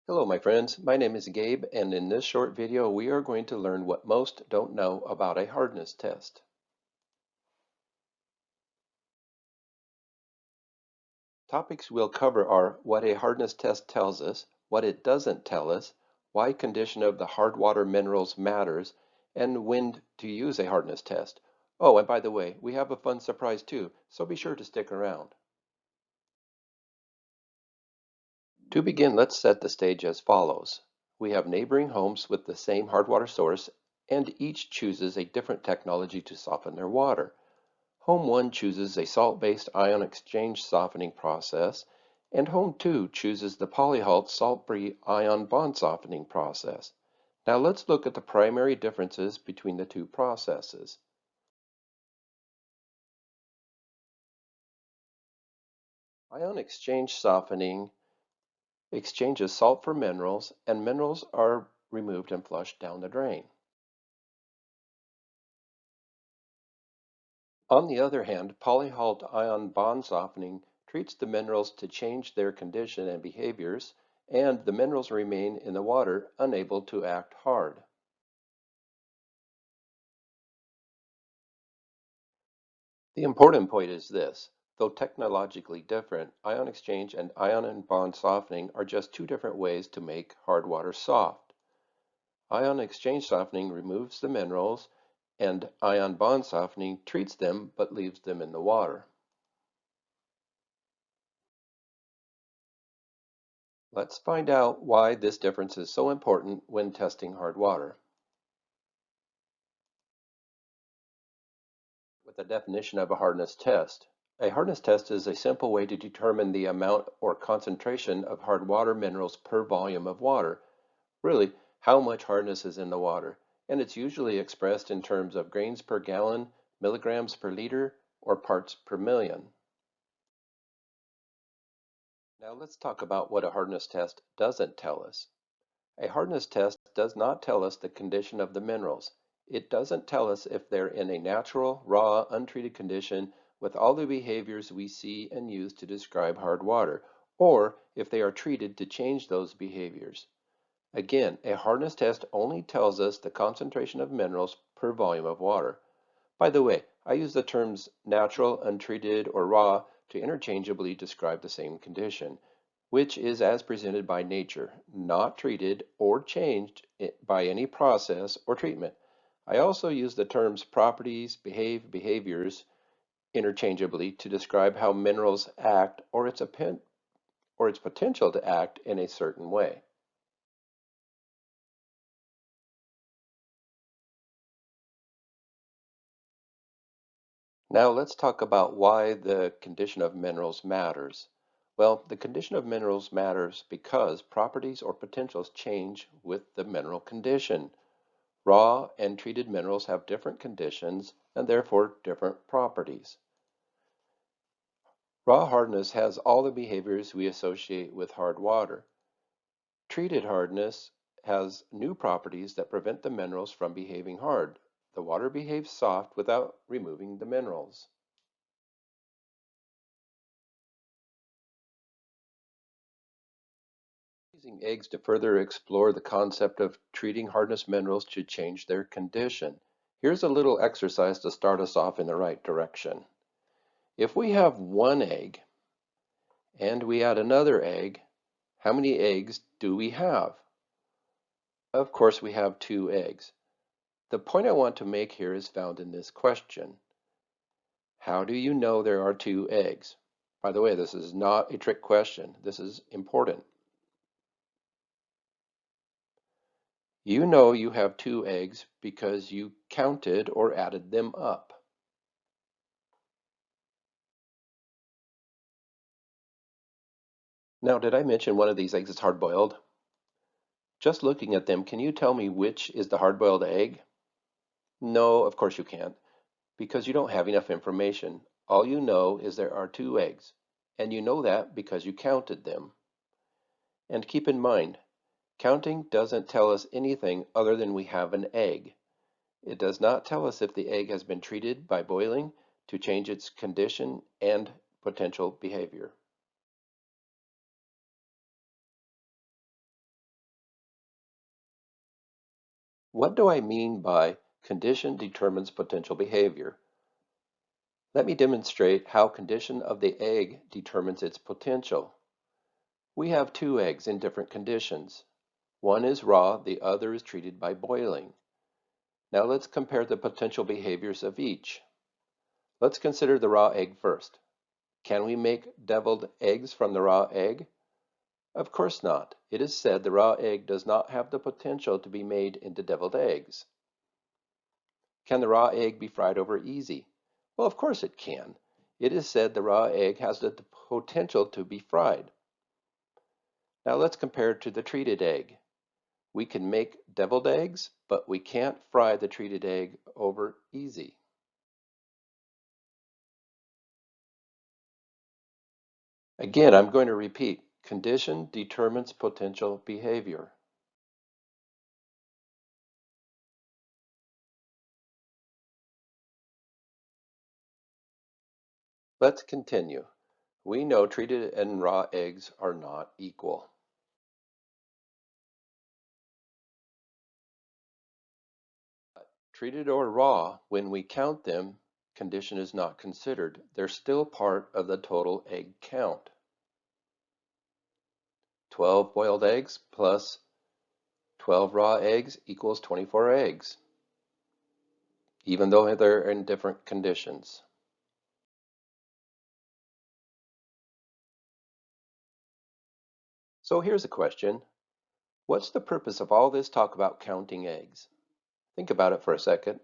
Hello, my friends. My name is Gabe, and in this short video, we are going to learn what most don't know about a hardness test. Topics we'll cover are what a hardness test tells us, what it doesn't tell us, why condition of the hard water minerals matters, and when to use a hardness test. Oh, and by the way, we have a fun surprise too, so be sure to stick around. To begin, let's set the stage as follows. We have neighboring homes with the same hard water source, and each chooses a different technology to soften their water. Home 1 chooses a salt-based ion exchange softening process, and Home 2 chooses the polyhalt salt-free ion bond softening process. Now let's look at the primary differences between the two processes. Ion exchange softening exchanges salt for minerals, and minerals are removed and flushed down the drain. On the other hand, polyhalt ion bond softening treats the minerals to change their condition and behaviors, and the minerals remain in the water, unable to act hard. The important point is this: though technologically different, ion exchange and ion and bond softening are just two different ways to make hard water soft. Ion exchange softening removes the minerals, and ion bond softening treats them but leaves them in the water. Let's find out why this difference is so important when testing hard water. With the definition of a hardness test. A hardness test is a simple way to determine the amount or concentration of hard water minerals per volume of water. Really, how much hardness is in the water, and it's usually expressed in terms of grains per gallon, milligrams per liter, or parts per million. Now let's talk about what a hardness test doesn't tell us. A hardness test does not tell us the condition of the minerals. It doesn't tell us if they're in a natural, raw, untreated condition with all the behaviors we see and use to describe hard water, or if they are treated to change those behaviors. Again, a hardness test only tells us the concentration of minerals per volume of water. By the way, I use the terms natural, untreated, or raw to interchangeably describe the same condition, which is as presented by nature, not treated or changed by any process or treatment. I also use the terms properties, behaviors interchangeably to describe how minerals act or its potential to act in a certain way. Now let's talk about why the condition of minerals matters. Well, the condition of minerals matters because properties or potentials change with the mineral condition. Raw and treated minerals have different conditions and therefore different properties. Raw hardness has all the behaviors we associate with hard water. Treated hardness has new properties that prevent the minerals from behaving hard. The water behaves soft without removing the minerals. Using eggs to further explore the concept of treating hardness minerals to change their condition. Here's a little exercise to start us off in the right direction. If we have one egg and we add another egg, how many eggs do we have? Of course, we have two eggs. The point I want to make here is found in this question. How do you know there are two eggs? By the way, this is not a trick question. This is important. You know you have two eggs because you counted or added them up. Now, did I mention one of these eggs is hard-boiled? Just looking at them, can you tell me which is the hard-boiled egg? No, of course you can't, because you don't have enough information. All you know is there are two eggs, and you know that because you counted them. And keep in mind, counting doesn't tell us anything other than we have an egg. It does not tell us if the egg has been treated by boiling to change its condition and potential behavior. What do I mean by condition determines potential behavior? Let me demonstrate how condition of the egg determines its potential. We have two eggs in different conditions. One is raw, the other is treated by boiling. Now let's compare the potential behaviors of each. Let's consider the raw egg first. Can we make deviled eggs from the raw egg? Of course not. It is said the raw egg does not have the potential to be made into deviled eggs. Can the raw egg be fried over easy? Well, of course it can. It is said the raw egg has the potential to be fried. Now let's compare it to the treated egg. We can make deviled eggs, but we can't fry the treated egg over easy. Again, I'm going to repeat. Condition determines potential behavior. Let's continue. We know treated and raw eggs are not equal. Treated or raw, when we count them, condition is not considered. They're still part of the total egg count. 12 boiled eggs plus 12 raw eggs equals 24 eggs, even though they're in different conditions. So here's a question. What's the purpose of all this talk about counting eggs? Think about it for a second,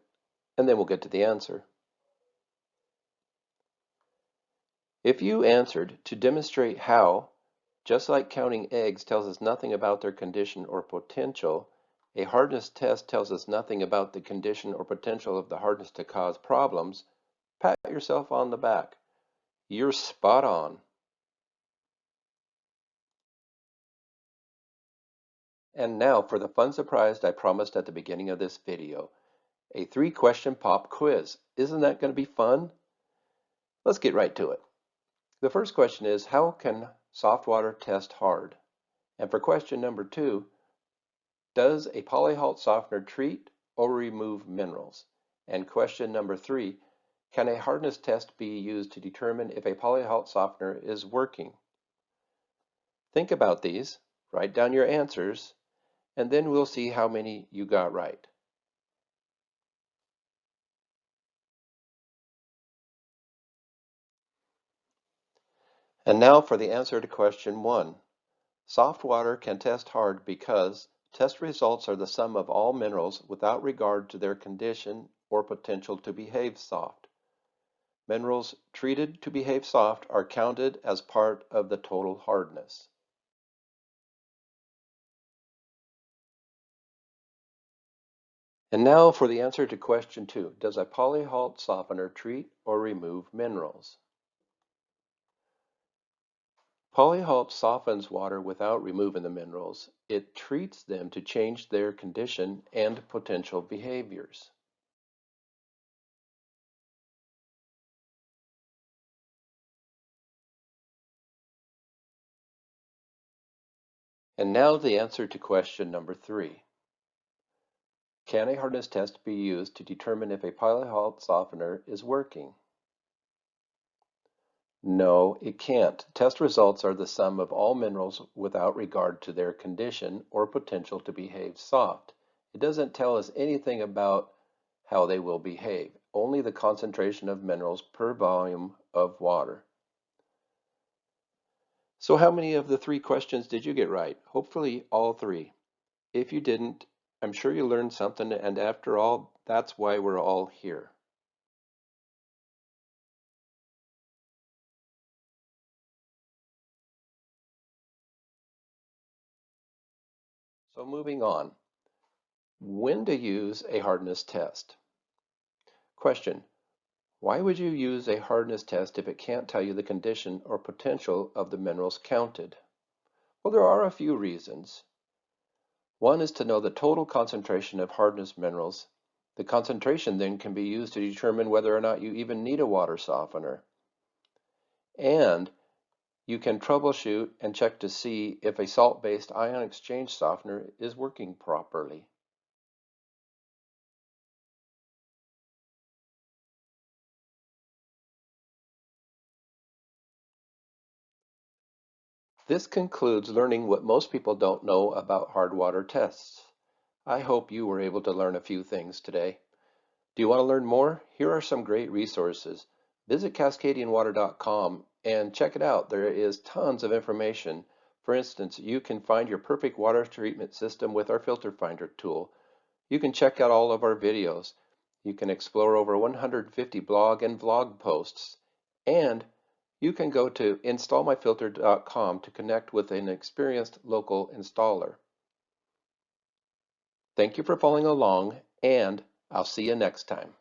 and then we'll get to the answer. If you answered to demonstrate how, just like counting eggs tells us nothing about their condition or potential, a hardness test tells us nothing about the condition or potential of the hardness to cause problems, pat yourself on the back. You're spot on. And now for the fun surprise I promised at the beginning of this video, a 3-question pop quiz. Isn't that going to be fun? Let's get right to it. The first question is, how can soft water test hard? And for question number 2, does a polyhalt softener treat or remove minerals? And question number 3, can a hardness test be used to determine if a polyhalt softener is working? Think about these, write down your answers, and then we'll see how many you got right. And now for the answer to question 1. Soft water can test hard because test results are the sum of all minerals without regard to their condition or potential to behave soft. Minerals treated to behave soft are counted as part of the total hardness. And now for the answer to question 2. Does a polyhalt softener treat or remove minerals? Polyhalt softens water without removing the minerals. It treats them to change their condition and potential behaviors. And now the answer to question number 3. Can a hardness test be used to determine if a polyhalt softener is working? No, it can't. Test results are the sum of all minerals without regard to their condition or potential to behave soft. It doesn't tell us anything about how they will behave, only the concentration of minerals per volume of water. So how many of the 3 questions did you get right? Hopefully all 3. If you didn't, I'm sure you learned something, and after all, that's why we're all here. So moving on, when to use a hardness test. Question, why would you use a hardness test if it can't tell you the condition or potential of the minerals counted? Well, there are a few reasons. One is to know the total concentration of hardness minerals. The concentration then can be used to determine whether or not you even need a water softener. And you can troubleshoot and check to see if a salt-based ion exchange softener is working properly. This concludes learning what most people don't know about hard water tests. I hope you were able to learn a few things today. Do you want to learn more? Here are some great resources. Visit Cascadianwater.com and check it out. There is tons of information. For instance, you can find your perfect water treatment system with our Filter Finder tool. You can check out all of our videos. You can explore over 150 blog and vlog posts. And you can go to installmyfilter.com to connect with an experienced local installer. Thank you for following along, and I'll see you next time.